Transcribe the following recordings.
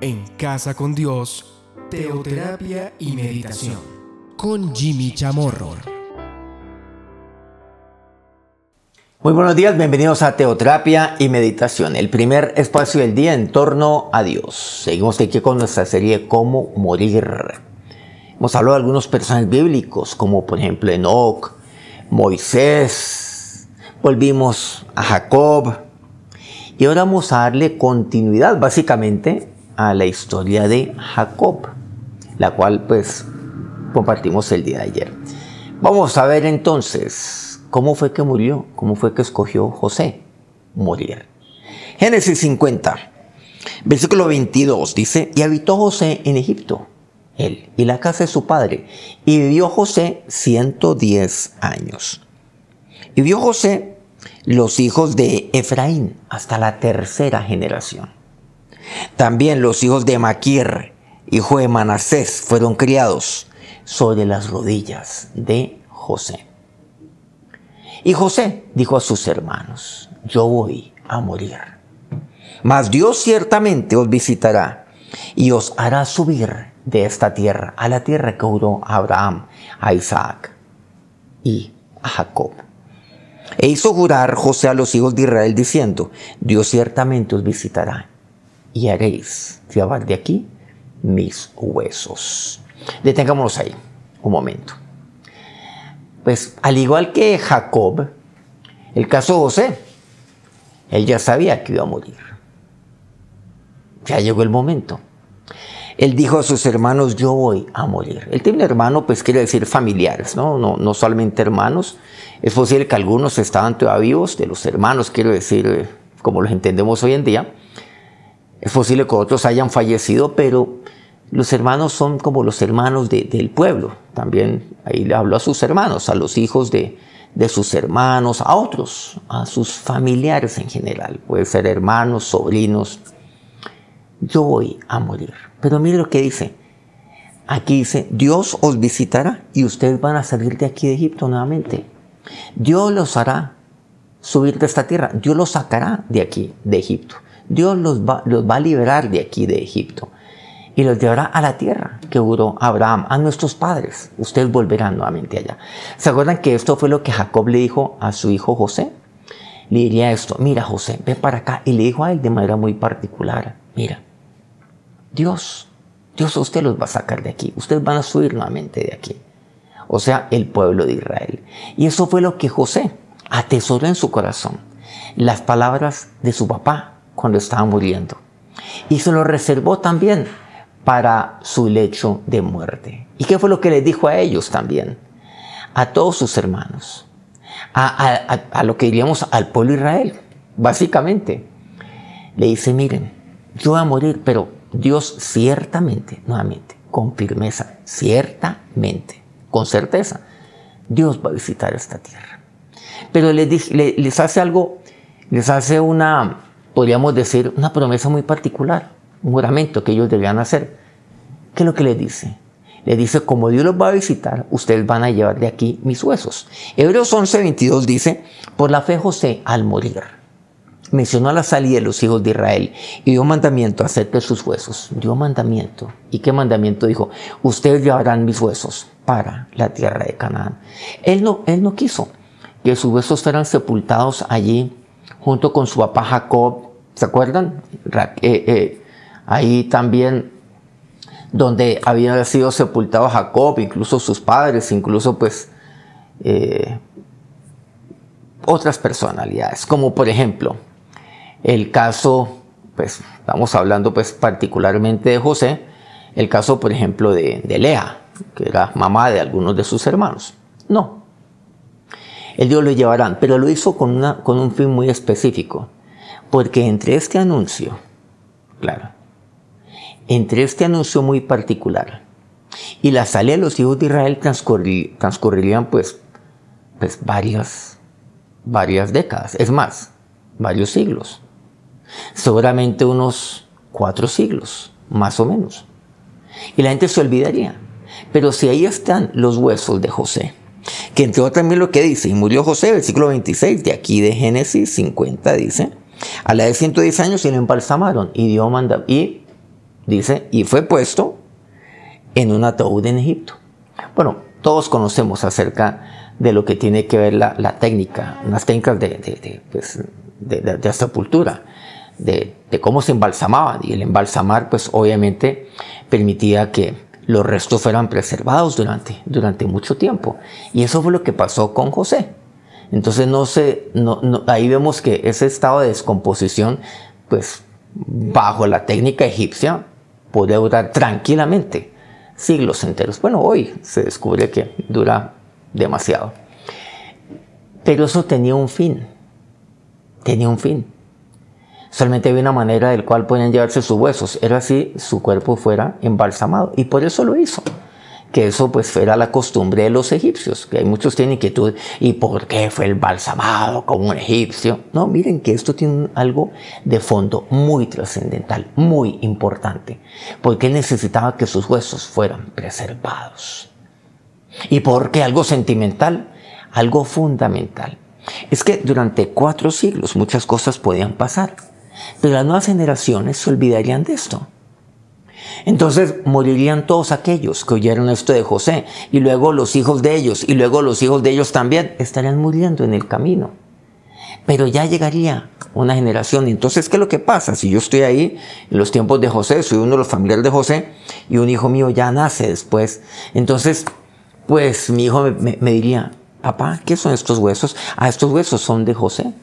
En Casa con Dios, teoterapia y meditación. Con Jimmy Chamorro. Muy buenos días, bienvenidos a Teoterapia y Meditación, el primer espacio del día en torno a Dios. Seguimos aquí con nuestra serie Cómo morir. Hemos hablado de algunos personajes bíblicos, como por ejemplo Enoc, Moisés, volvimos a Jacob, y ahora vamos a darle continuidad básicamente a la historia de Jacob, la cual pues compartimos el día de ayer. Vamos a ver entonces cómo fue que murió, cómo fue que escogió José morir. Génesis 50, versículo 22 dice: y habitó José en Egipto, él y la casa de su padre, y vivió José 110 años. Y vio José los hijos de Efraín hasta la tercera generación. También los hijos de Maquir, hijo de Manasés, fueron criados sobre las rodillas de José. Y José dijo a sus hermanos: yo voy a morir, mas Dios ciertamente os visitará y os hará subir de esta tierra a la tierra que juró a Abraham, a Isaac y a Jacob. E hizo jurar José a los hijos de Israel diciendo: Dios ciertamente os visitará y haréis llevar de aquí mis huesos. Detengámonos ahí un momento. Pues al igual que Jacob, el caso de José, él ya sabía que iba a morir. Ya llegó el momento. Él dijo a sus hermanos: yo voy a morir. El término hermano pues quiere decir familiares, no solamente hermanos. Es posible que algunos estaban todavía vivos, de los hermanos, quiero decir, como los entendemos hoy en día. Es posible que otros hayan fallecido, pero los hermanos son como los hermanos del pueblo. También ahí le habló a sus hermanos, a los hijos de sus hermanos, a otros, a sus familiares en general. Puede ser hermanos, sobrinos. Yo voy a morir. Pero mire lo que dice. Aquí dice: Dios os visitará y ustedes van a salir de aquí de Egipto nuevamente. Dios los hará subir de esta tierra. Dios los sacará de aquí, de Egipto. Dios los va a liberar de aquí, de Egipto. Y los llevará a la tierra que juró Abraham, a nuestros padres. Ustedes volverán nuevamente allá. ¿Se acuerdan que esto fue lo que Jacob le dijo a su hijo José? Le diría esto: mira, José, ven para acá. Y le dijo a él de manera muy particular: mira, Dios a usted los va a sacar de aquí. Ustedes van a subir nuevamente de aquí. O sea, el pueblo de Israel. Y eso fue lo que José atesoró en su corazón. Las palabras de su papá cuando estaba muriendo. Y se lo reservó también para su lecho de muerte. ¿Y qué fue lo que les dijo a ellos también? A todos sus hermanos. A lo que diríamos al pueblo de Israel. Básicamente. Le dice: miren, yo voy a morir, pero Dios ciertamente, nuevamente, con firmeza, ciertamente, con certeza, Dios va a visitar esta tierra. Pero les hace algo, les hace una, podríamos decir, una promesa muy particular, un juramento que ellos debían hacer. ¿Qué es lo que les dice? Les dice: como Dios los va a visitar, ustedes van a llevar de aquí mis huesos. Hebreos 11:22 dice: por la fe José, al morir, mencionó a la salida de los hijos de Israel y dio mandamiento acerca de sus huesos. Dio mandamiento. ¿Y qué mandamiento dijo? Ustedes llevarán mis huesos para la tierra de Canaán. Él no quiso que sus huesos fueran sepultados allí junto con su papá Jacob. ¿Se acuerdan? Ahí también donde había sido sepultado Jacob, incluso sus padres, incluso pues otras personalidades, como por ejemplo el caso, pues estamos hablando pues particularmente de José, el caso por ejemplo de Lea, que era mamá de algunos de sus hermanos. No, el Dios lo llevarán, pero lo hizo con un fin muy específico, porque entre este anuncio, claro, entre este anuncio muy particular y la salida de los hijos de Israel transcurrirían pues varias décadas, es más, varios siglos. Seguramente unos 4 siglos, más o menos. Y la gente se olvidaría. Pero si ahí están los huesos de José, que entre otras también lo que dice: y murió José, versículo 26, de aquí de Génesis 50, dice: a la edad de 110 años y lo embalsamaron y dio mandamiento. Y dice, y fue puesto en un ataúd en Egipto. Bueno, todos conocemos acerca de lo que tiene que ver la técnica, unas técnicas de sepultura, de cómo se embalsamaban. Y el embalsamar, pues obviamente permitía que los restos fueran preservados durante mucho tiempo. Y eso fue lo que pasó con José. Entonces ahí vemos que ese estado de descomposición, pues bajo la técnica egipcia, podría durar tranquilamente siglos enteros. Bueno, hoy se descubre que dura demasiado. Pero eso tenía un fin. Solamente había una manera del cual podían llevarse sus huesos. Era si su cuerpo fuera embalsamado. Y por eso lo hizo. Que eso pues era la costumbre de los egipcios. Que hay muchos tienen inquietud. ¿Y por qué fue embalsamado como un egipcio? No, miren que esto tiene algo de fondo muy trascendental, muy importante. Porque él necesitaba que sus huesos fueran preservados. ¿Y por qué? Algo sentimental, algo fundamental. Es que durante 4 siglos muchas cosas podían pasar. Pero las nuevas generaciones se olvidarían de esto. Entonces morirían todos aquellos que oyeron esto de José, y luego los hijos de ellos, y luego los hijos de ellos también estarían muriendo en el camino. Pero ya llegaría una generación. Entonces, ¿qué es lo que pasa? Si yo estoy ahí en los tiempos de José, soy uno de los familiares de José, y un hijo mío ya nace después, entonces, pues mi hijo me diría, papá, ¿qué son estos huesos? Ah, estos huesos son de José.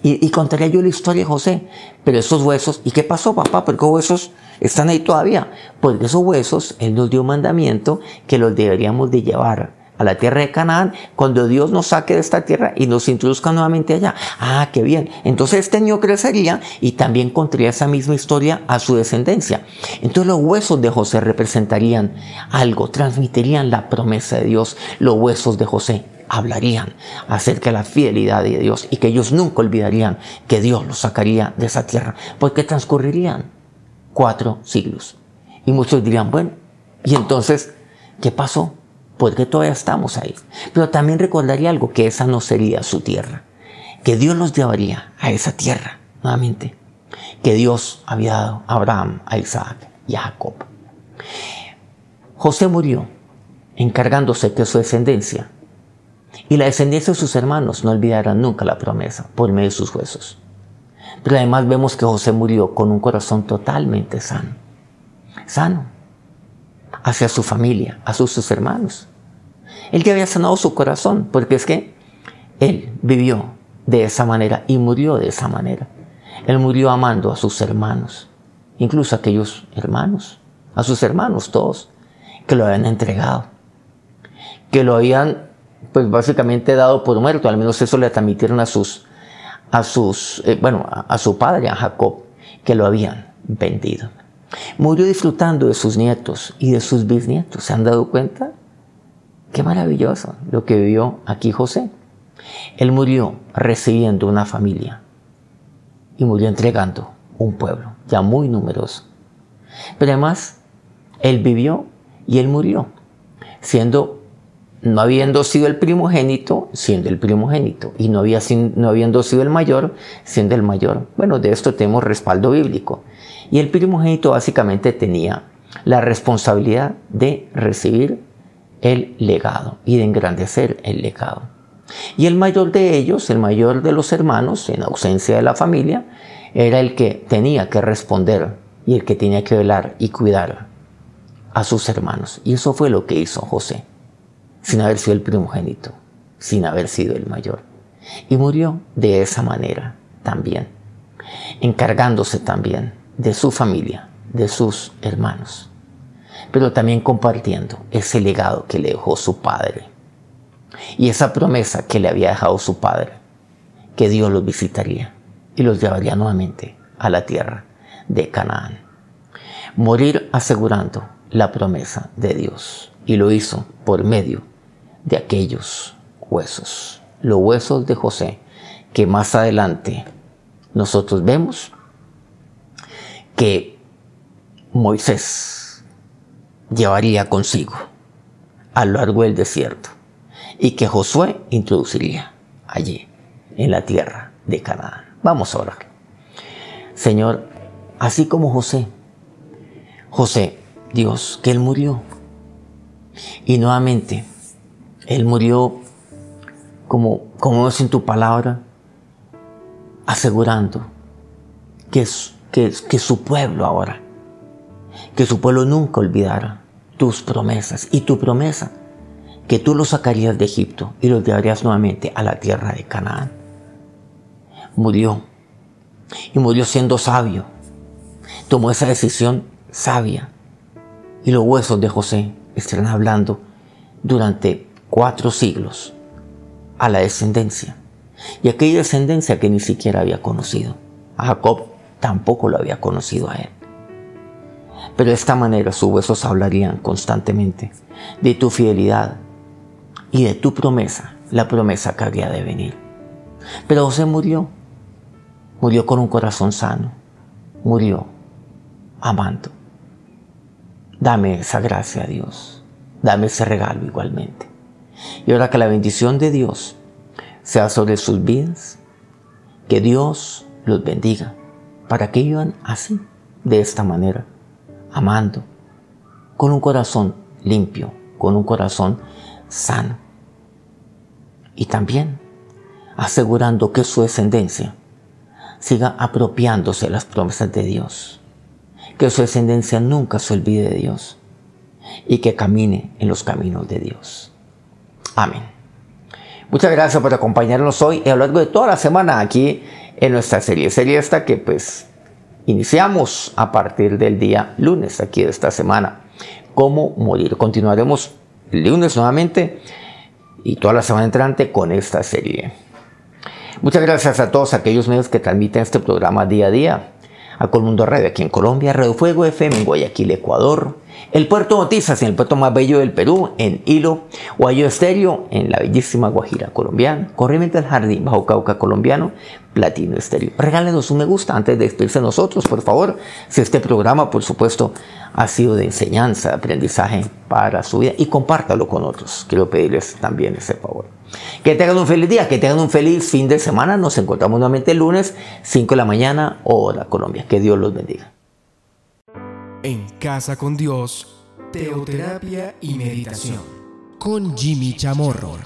Y contaría yo la historia de José. Pero esos huesos, ¿y qué pasó, papá? ¿Por qué huesos están ahí todavía? Porque esos huesos, Él nos dio un mandamiento que los deberíamos de llevar a la tierra de Canaán cuando Dios nos saque de esta tierra y nos introduzca nuevamente allá. Ah, qué bien. Entonces este niño crecería y también contaría esa misma historia a su descendencia. Entonces los huesos de José representarían algo, transmitirían la promesa de Dios. Los huesos de José hablarían acerca de la fidelidad de Dios y que ellos nunca olvidarían que Dios los sacaría de esa tierra, porque transcurrirían 4 siglos. Y muchos dirían, bueno, ¿y entonces qué pasó? Porque todavía estamos ahí. Pero también recordaría algo, que esa no sería su tierra, que Dios los llevaría a esa tierra nuevamente, que Dios había dado a Abraham, a Isaac y a Jacob. José murió encargándose que su descendencia y la descendencia de sus hermanos no olvidarán nunca la promesa por medio de sus huesos. Pero además vemos que José murió con un corazón totalmente sano, hacia su familia, hacia sus hermanos. Él ya había sanado su corazón, porque es que él vivió de esa manera y murió de esa manera. Él murió amando a sus hermanos, incluso a aquellos hermanos, a sus hermanos todos, que lo habían entregado, que lo habían pues básicamente dado por muerto. Al menos eso le transmitieron a su padre, a Jacob, que lo habían vendido. Murió disfrutando de sus nietos y de sus bisnietos. ¿Se han dado cuenta? Qué maravilloso lo que vivió aquí José. Él murió recibiendo una familia y murió entregando un pueblo ya muy numeroso. Pero además, él vivió y él murió, no habiendo sido el primogénito, siendo el primogénito, y no habiendo sido el mayor, siendo el mayor. Bueno, de esto tenemos respaldo bíblico. Y el primogénito básicamente tenía la responsabilidad de recibir el legado y de engrandecer el legado. Y el mayor de ellos, el mayor de los hermanos, en ausencia de la familia, era el que tenía que responder y el que tenía que velar y cuidar a sus hermanos. Y eso fue lo que hizo José, sin haber sido el primogénito, sin haber sido el mayor. Y murió de esa manera también, encargándose también de su familia, de sus hermanos, pero también compartiendo ese legado que le dejó su padre y esa promesa que le había dejado su padre, que Dios los visitaría y los llevaría nuevamente a la tierra de Canaán. Morir asegurando la promesa de Dios, y lo hizo por medio de aquellos huesos, los huesos de José, que más adelante nosotros vemos que Moisés llevaría consigo a lo largo del desierto y que Josué introduciría allí en la tierra de Canaán. Vamos a orar. Señor, así como José José, Dios, que él murió. Y nuevamente, él murió como es en tu palabra, asegurando que su pueblo ahora, que su pueblo nunca olvidara tus promesas y tu promesa, que tú los sacarías de Egipto y los llevarías nuevamente a la tierra de Canaán. Murió, y murió siendo sabio. Tomó esa decisión sabia, y los huesos de José estarán hablando durante 4 siglos a la descendencia, y aquella descendencia que ni siquiera había conocido. A Jacob tampoco lo había conocido a él. Pero de esta manera sus huesos hablarían constantemente de tu fidelidad y de tu promesa, la promesa que habría de venir. Pero José murió con un corazón sano, murió amando. Dame esa gracia, Dios, dame ese regalo igualmente. Y ahora que la bendición de Dios sea sobre sus vidas, que Dios los bendiga para que vivan así, de esta manera, amando, con un corazón limpio, con un corazón sano. Y también asegurando que su descendencia siga apropiándose de las promesas de Dios, que su descendencia nunca se olvide de Dios y que camine en los caminos de Dios. Amén. Muchas gracias por acompañarnos hoy y a lo largo de toda la semana aquí en nuestra serie esta que pues iniciamos a partir del día lunes aquí de esta semana. Cómo morir. Continuaremos el lunes nuevamente y toda la semana entrante con esta serie. Muchas gracias a todos aquellos medios que transmiten este programa día a día. A Colmundo Radio aquí en Colombia, Radio Fuego FM en Guayaquil, Ecuador, El Puerto Noticias en el puerto más bello del Perú, en Hilo, Guayo Estéreo en la bellísima Guajira colombiana, Corrientes del Jardín, Bajo Cauca colombiano, Platino Estéreo. Regálenos un me gusta antes de despedirse de nosotros, por favor, si este programa, por supuesto, ha sido de enseñanza, de aprendizaje para su vida, y compártalo con otros. Quiero pedirles también ese favor. Que tengan un feliz día, que tengan un feliz fin de semana. Nos encontramos nuevamente el lunes, 5 de la mañana, hora Colombia. Que Dios los bendiga. En Casa con Dios, teoterapia y meditación con Jimmy Chamorro.